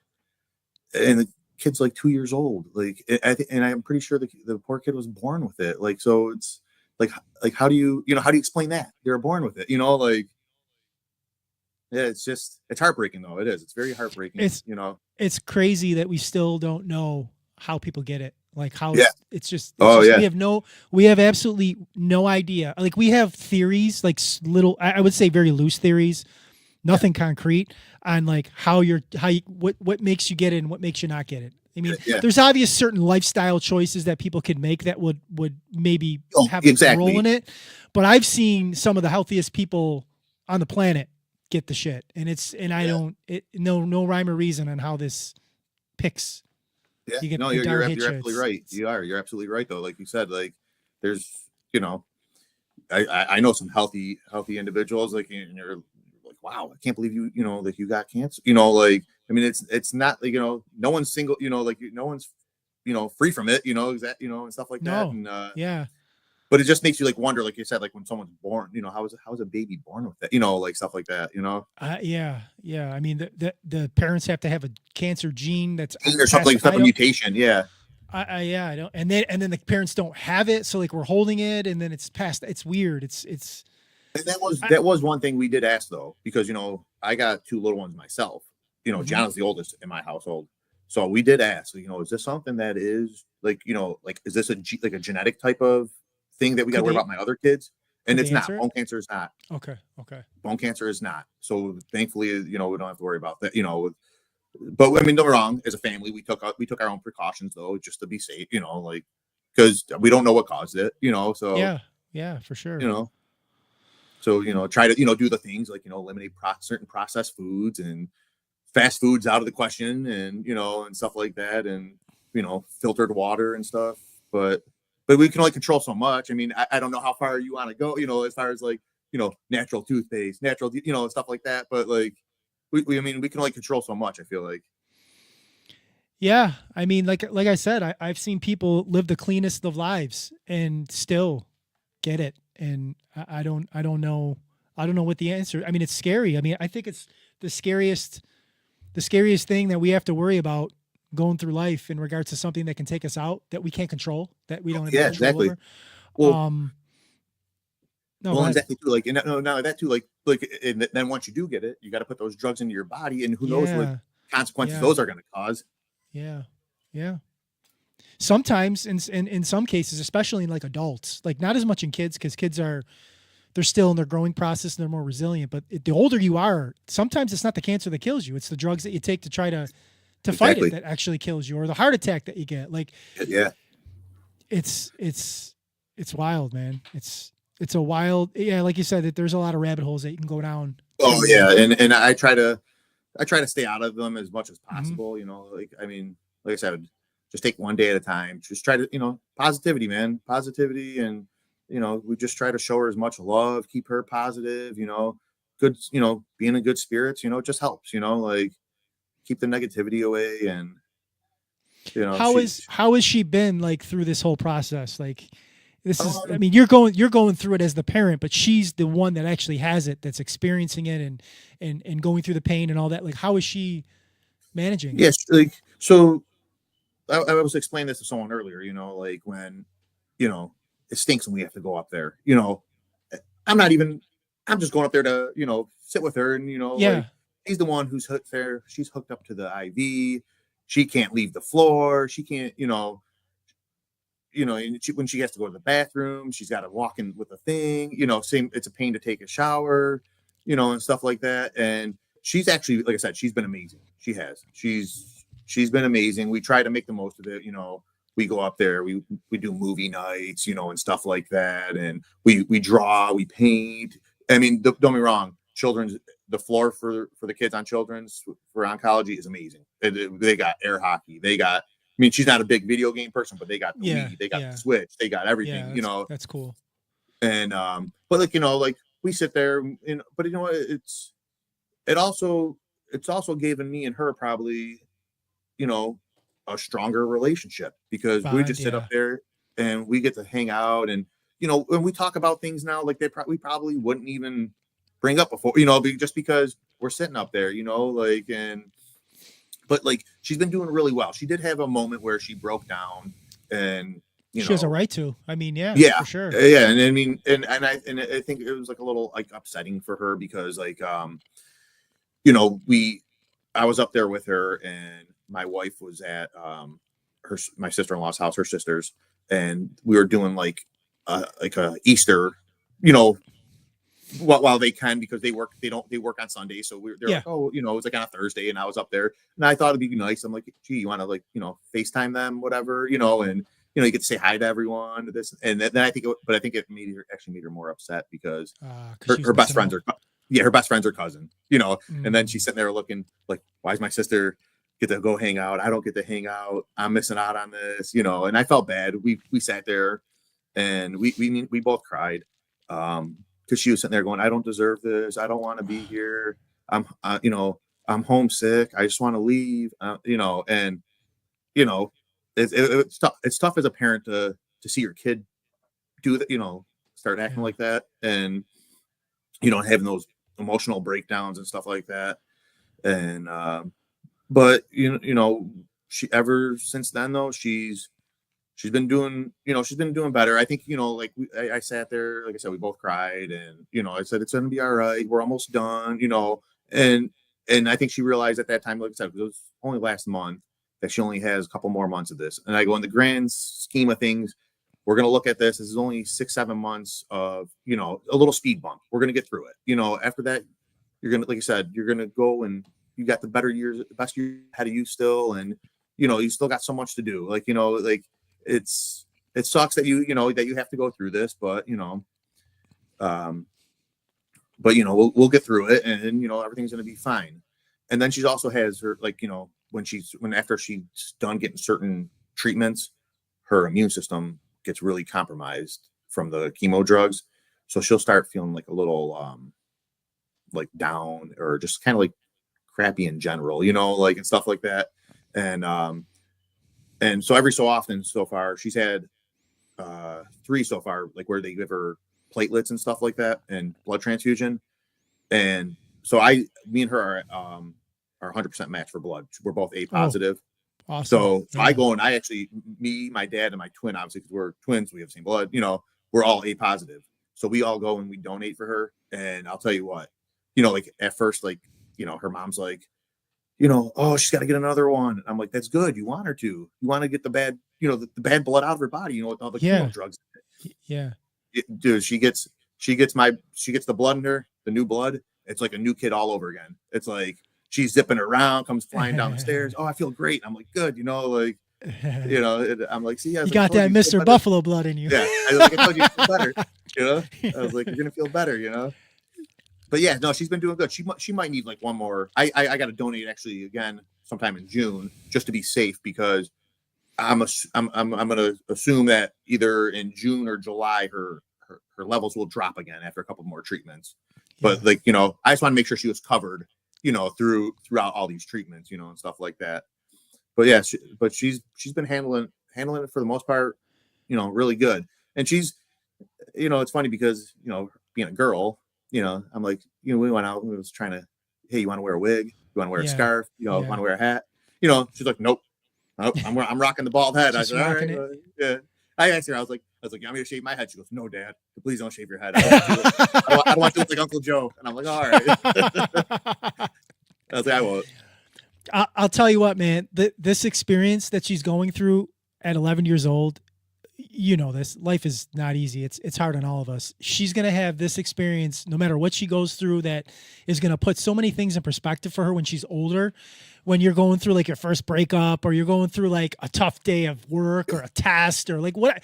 the kid's like 2 years old. Like, and I'm pretty sure the poor kid was born with it. Like, so it's like how do you explain that you're born with it? Like, yeah, it's heartbreaking though. It is. It's very heartbreaking. It's crazy that we still don't know how people get it. Like how it's just we have absolutely no idea. Like we have theories, like little, I would say very loose theories, nothing concrete on like what makes you get it and what makes you not get it. I mean, there's obvious certain lifestyle choices that people could make that would maybe have a role in it. But I've seen some of the healthiest people on the planet get the shit, and no rhyme or reason on how this picks. Yeah, you're absolutely right. You're absolutely right though. Like you said, like there's, I know some healthy individuals, like, and you're like, wow, I can't believe like you got cancer. Like, I mean, it's not like, no one's single, like no one's, free from it, and stuff like that. And but it just makes you like wonder, like you said, like when someone's born, how is a baby born with that, like stuff like that, yeah. I mean, the parents have to have a cancer gene that's or something, a mutation. Yeah. I don't, and then the parents don't have it, so like we're holding it, and then it's past. It's weird. It's. And that was one thing we did ask though, because I got 2 little ones myself. Giana's the oldest in my household, so we did ask. Is this something that is like like is this a genetic type of thing that we got to worry about my other kids? And it's not. Bone cancer is not. Okay. Bone cancer is not. So thankfully, we don't have to worry about that. But I mean, don't get me wrong. As a family, we took our own precautions though, just to be safe. Like because we don't know what caused it. So yeah, for sure. So try to do the things like eliminate certain processed foods and fast foods out of the question, and and stuff like that, and filtered water and stuff. But but we can only control so much. I mean, I don't know how far you want to go, as far as like, natural toothpaste, natural, stuff like that. But like, I mean, we can only control so much, I feel like. Yeah, I mean, like I said, I've seen people live the cleanest of lives and still get it, and I don't know what the answer. I mean, it's scary. I mean, I think it's the scariest thing that we have to worry about going through life in regards to something that can take us out that we can't control, that we don't have any Yeah, control exactly. over. Well, Um, no, go ahead. exactly too. Like, and not that too. Like, and then once you do get it, you got to put those drugs into your body, and who knows what Yeah, consequences yeah, those are going to cause. yeah, yeah. Sometimes in some cases, especially in like adults, like not as much in kids because kids are they're still in their growing process and they're more resilient. But the older you are, sometimes it's not the cancer that kills you; it's the drugs that you take to try to fight it Exactly. that actually kills you, or the heart attack that you get. Like Yeah. it's wild, man. It's a wild, yeah. Like you said, that there's a lot of rabbit holes that you can go down Oh to. yeah, and I try to stay out of them as much as Mhm. possible. Like, I mean, like I said, just take one day at a time. Just try to, positivity, man, positivity, and we just try to show her as much love, keep her positive. Good, being in good spirits. It just helps. Like keep the negativity away, and she. How has she been like through this whole process? Like this is, I Um, mean, you're going through it as the parent, but she's the one that actually has it, that's experiencing it and going through the pain and all that. Like how is she managing it? yes, like so. I was explaining this to someone earlier. Like when you know, it stinks when we have to go up there. I'm not even, I'm just going up there to, sit with her and, like Yeah. she's the one who's hooked there. She's hooked up to the IV. She can't leave the floor. She can't, and when she has to go to the bathroom, she's got to walk in with a thing, same, it's a pain to take a shower, and stuff like that. And she's actually, like I said, she's been amazing. She's been amazing. We try to make the most of it. We go up there, we do movie nights, and stuff like that. And we draw, we paint. I mean, don't get me wrong, children's, the floor for the kids on children's for oncology is amazing. They got air hockey. They got, I mean, she's not a big video game person, but they got the Yeah. Wii, they got the Yeah. Switch, they got Yeah. everything, That's cool. and but like like we sit there, but what, it also it's also given me and her probably, you know a stronger relationship because we Bond. just sit up Yeah. there and we get to hang out, and when we talk about things now, like we probably wouldn't even bring up before, just because we're sitting up there, like, and but like she's been doing really well. She did have a moment where she broke down, and you She has a know right to. I mean, yeah, yeah, for sure. yeah, and I mean, and I think it was like a little like upsetting for her because like we I was up there with her, and my wife was at my sister-in-law's house, her sisters, and we were doing like a Easter, you know, while they can, because they work on Sunday. So they're Yeah. like, oh, it was like on a Thursday, and I was up there, and I thought it'd be nice. I'm like, gee, you want to, like, FaceTime them, whatever, and you get to say hi to everyone, to this, and then I think it actually made her more upset because Because she was her best missing friends out. are, yeah, her best friends are cousin, and then she's Mm, sitting there looking like, why is my sister get to go hang out? I don't get to hang out. I'm missing out on this, and I felt bad. We sat there and we both cried, because she was sitting there going, I don't deserve this. I don't want to be here. I'm I'm homesick. I just want to leave. And you know it's tough. It's tough as a parent to see your kid do that, start acting yeah. like that, and having those emotional breakdowns and stuff like that. And but she, ever since then though, she's been doing better. I think, like I sat there, like I said, we both cried, and I said it's gonna be all right. We're almost done, and I think she realized at that time, like I said, 'cause it was only last month, that she only has a couple more months of this. And I go, in the grand scheme of things, we're gonna look at this. This is only 6-7 months of, a little speed bump. We're gonna get through it. After that, you're gonna, like you said, you're gonna go, and you got the better years, the best years ahead of you still, and you still got so much to do. Like, like it's it sucks that that you have to go through this, but um, we'll get through it, and everything's gonna be fine. And then she also has her, like, when after she's done getting certain treatments, her immune system gets really compromised from the chemo drugs. So she'll start feeling like a little like down, or just kind of like crappy in general, like, and stuff like that. And so every so often so far, she's had 3 so far, like where they give her platelets and stuff like that and blood transfusion. And so me and her are 100% matched for blood. We're both A Oh, positive. awesome. So Yeah. I go and I actually, me, my dad, and my twin, obviously, because we're twins, we have the same blood, we're all A positive. So we all go and we donate for her. And I'll tell you what, like at first, like, her mom's like, oh, she's got to get another one. And I'm like, that's good. You want her to. You want to get the bad, the bad blood out of her body, with all the chemo drugs. Yeah. Dude, she gets the blood in her, the new blood. It's like a new kid all over again. It's like she's zipping around, comes flying down the stairs. Oh, I feel great. I'm like, good, like, I'm like, see, you got that Mr. Buffalo blood in you. Yeah, I told you feel better. I was like, you're gonna feel better. But yeah, no, she's been doing good. She might need like one more. I got to donate actually again sometime in June just to be safe, because I'm gonna assume that either in June or July her levels will drop again after a couple more treatments. But like, I just want to make sure she was covered, throughout all these treatments, and stuff like that. But yeah, she's been handling it for the most part, really good. And she's, it's funny because, being a girl, I'm like, we went out and we was trying to, hey, you want to wear a wig? You want to wear a scarf? Want to wear a hat? She's like, nope. I'm rocking the bald head. I said, all right. Yeah. I asked her, I was like, you want me to shave my head? She goes, no, Dad, please don't shave your head. I don't want to look like Uncle Joe. And I'm like, all right. I was like, I won't. I'll tell you what, man, this experience that she's going through at 11 years old, this life is not easy. It's hard on all of us. She's going to have this experience no matter what she goes through, that is going to put so many things in perspective for her when she's older. When you're going through like your first breakup, or you're going through like a tough day of work or a test, or like what,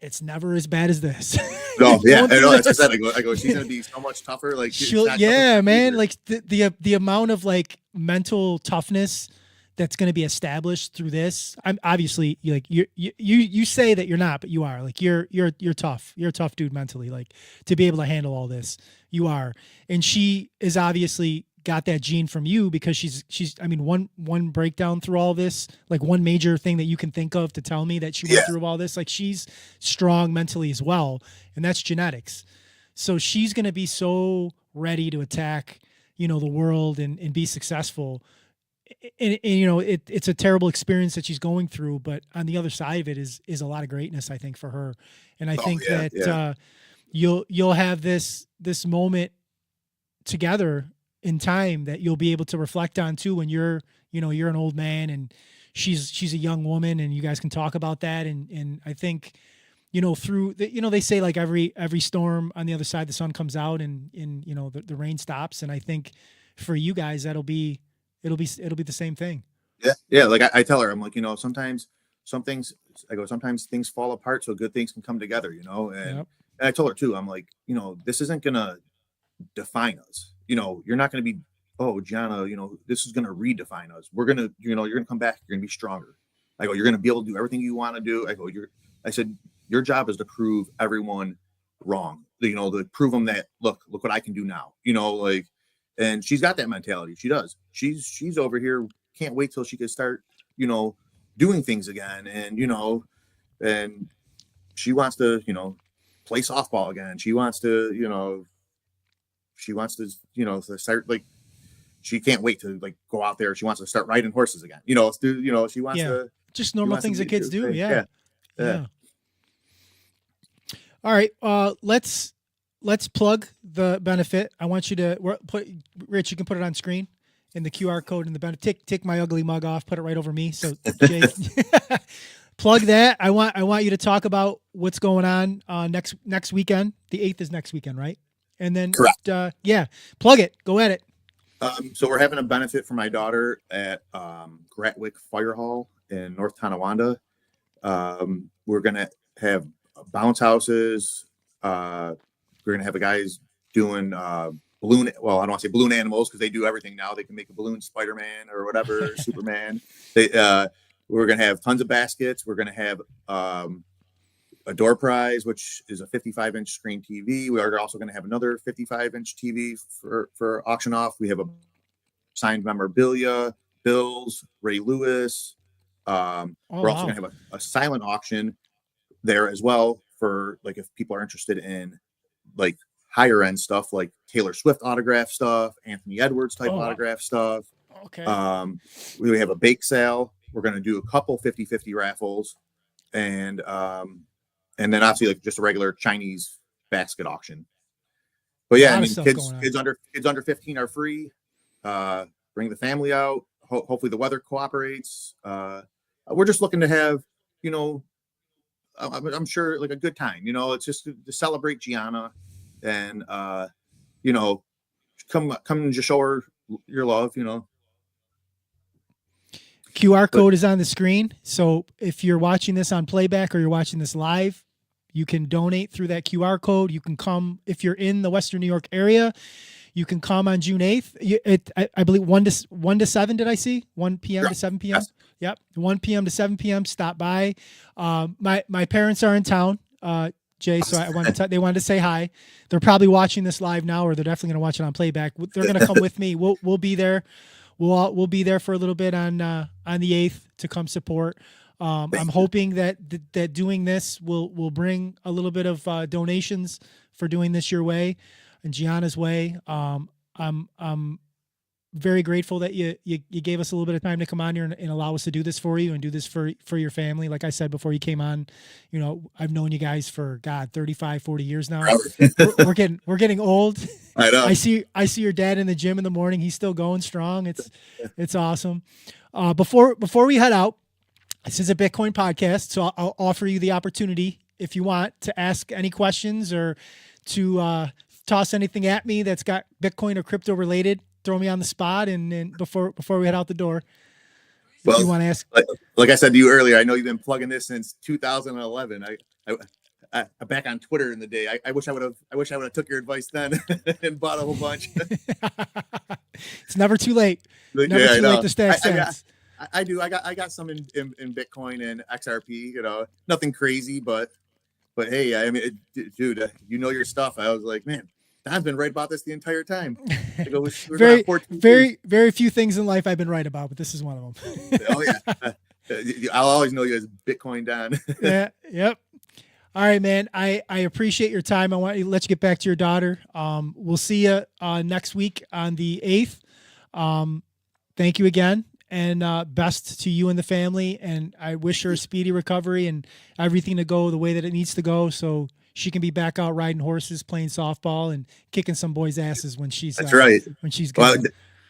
it's never as bad as this. No, yeah, I know. That's what I said. I go, she's gonna be so much tougher. Like, yeah, man. Like the amount of like mental toughness that's going to be established through this. I'm obviously you say that you're not, but you are. Like you're tough. You're a tough dude mentally. Like to be able to handle all this, you are. And she is obviously got that gene from you, because she's I mean, one breakdown through all this, like one major thing that you can think of to tell me that she went through all this, like she's strong mentally as well, and that's genetics. So she's going to be so ready to attack, the world and be successful. And it's a terrible experience that she's going through, but on the other side of it is a lot of greatness, I think, for her. And I think you'll have this moment together in time that you'll be able to reflect on too, when you're an old man and she's a young woman, and you guys can talk about that. And I think, through they say like every storm on the other side, the sun comes out, and the rain stops. And I think for you guys, it'll be the same thing. Yeah. Like I tell her, I'm like, sometimes sometimes things fall apart so good things can come together, and I told her too, I'm like, this isn't gonna define us. You're not going to be, oh, Gianna, this is going to redefine us. We're going to, you're going to come back. You're going to be stronger. I go, you're going to be able to do everything you want to do. I said, your job is to prove everyone wrong. To prove them that, look what I can do now, and she's got that mentality. She does. She's over here. Can't wait till she can start, doing things again. And she wants to, play softball again. She wants to, start, like, she can't wait to like go out there. She wants to start riding horses again. She wants to just normal things that kids do. Yeah. All right. Let's plug the benefit. I want you to put, Rich, you can put it on screen in the QR code in the benefit. Take my ugly mug off, put it right over me. So Jay, plug that. I want you to talk about what's going on next weekend. The 8th is next weekend, right? And then, plug it. Go at it. So we're having a benefit for my daughter at Gratwick Fire Hall in North Tonawanda. We're going to have bounce houses. We're going to have guys doing balloon. Well, I don't want to say balloon animals, because they do everything now. They can make a balloon Spider-Man or whatever, Superman. We're going to have tons of baskets. We're going to have a door prize, which is a 55-inch screen TV. We are also going to have another 55-inch TV for auction off. We have a signed memorabilia, Bills, Ray Lewis. Oh, We're also wow. going to have a silent auction there as well for like if people are interested in like higher end stuff like Taylor Swift autograph stuff, Anthony Edwards type Oh, wow. autograph stuff. Okay. We have a bake sale. We're going to do a couple 50-50 raffles, and then obviously like just a regular Chinese basket auction. But yeah, I mean, kids under 15 are free. Bring the family out. Hopefully the weather cooperates. We're just looking to have, you know, I'm sure like a good time. You know, it's just to celebrate Giana, and you know, come and just show her your love. You know. QR code is on the screen. So if you're watching this on playback or you're watching this live, you can donate through that QR code. You can come if you're in the Western New York area. You can come on June 8th. I believe 1 to 7. Did I see 1 p.m. to 7 p.m.? Yes. Yep, 1 p.m. to 7 p.m. Stop by. My parents are in town, Jay. So they wanted to say hi. They're probably watching this live now, or they're definitely going to watch it on playback. They're going to come with me. We'll be there. We'll be there for a little bit on the 8th to come support. I'm hoping that doing this will bring a little bit of donations for doing this your way and Giana's way. I'm very grateful that you gave us a little bit of time to come on here and allow us to do this for you and do this for your family. Like I said before you came on, you know, I've known you guys for 35, 40 years now. we're getting old. I know. I see your dad in the gym in the morning. He's still going strong. It's awesome. Before we head out, this is a Bitcoin podcast, so I'll offer you the opportunity if you want to ask any questions or to toss anything at me that's got Bitcoin or crypto related. Throw me on the spot, and before we head out the door, if you want to ask. Like I said to you earlier, I know you've been plugging this since 2011. I back on Twitter in the day. I wish I would have took your advice then and bought a whole bunch. It's never too late. Never too late to stack sats. I do. I got some in Bitcoin and XRP. You know, nothing crazy, but hey, I mean, dude, you know your stuff. I was like, man, Don's been right about this the entire time. Very few things in life I've been right about, but this is one of them. Oh yeah, I'll always know you as Bitcoin Don. Yeah. Yep. All right, man. I appreciate your time. I want to let you get back to your daughter. We'll see you next week on the 8th. Thank you again, and best to you and the family. And I wish her a speedy recovery and everything to go the way that it needs to go, so she can be back out riding horses, playing softball, and kicking some boys' asses when she's that's right. When she's good. Well,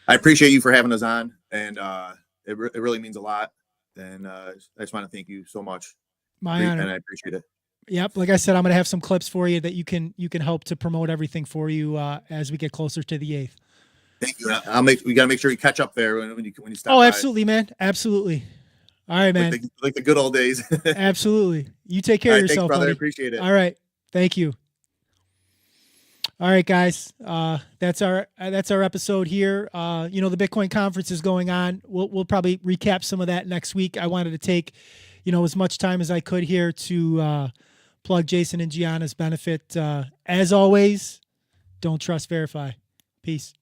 I appreciate you for having us on, and it really means a lot. And I just want to thank you so much. My honor, and I appreciate it. Yep. Like I said, I'm going to have some clips for you that you can help to promote everything for you as we get closer to the 8th. Thank you. We got to make sure you catch up there when you stop. Oh, absolutely, man. Absolutely. All right, man. Like the good old days. Absolutely. You take care of yourself, thanks, brother. buddy. I appreciate it. All right. Thank you. All right, guys. That's our episode here. You know, the Bitcoin conference is going on. We'll probably recap some of that next week. I wanted to take, you know, as much time as I could here to plug Jason and Giana's benefit. As always, don't trust, verify. Peace.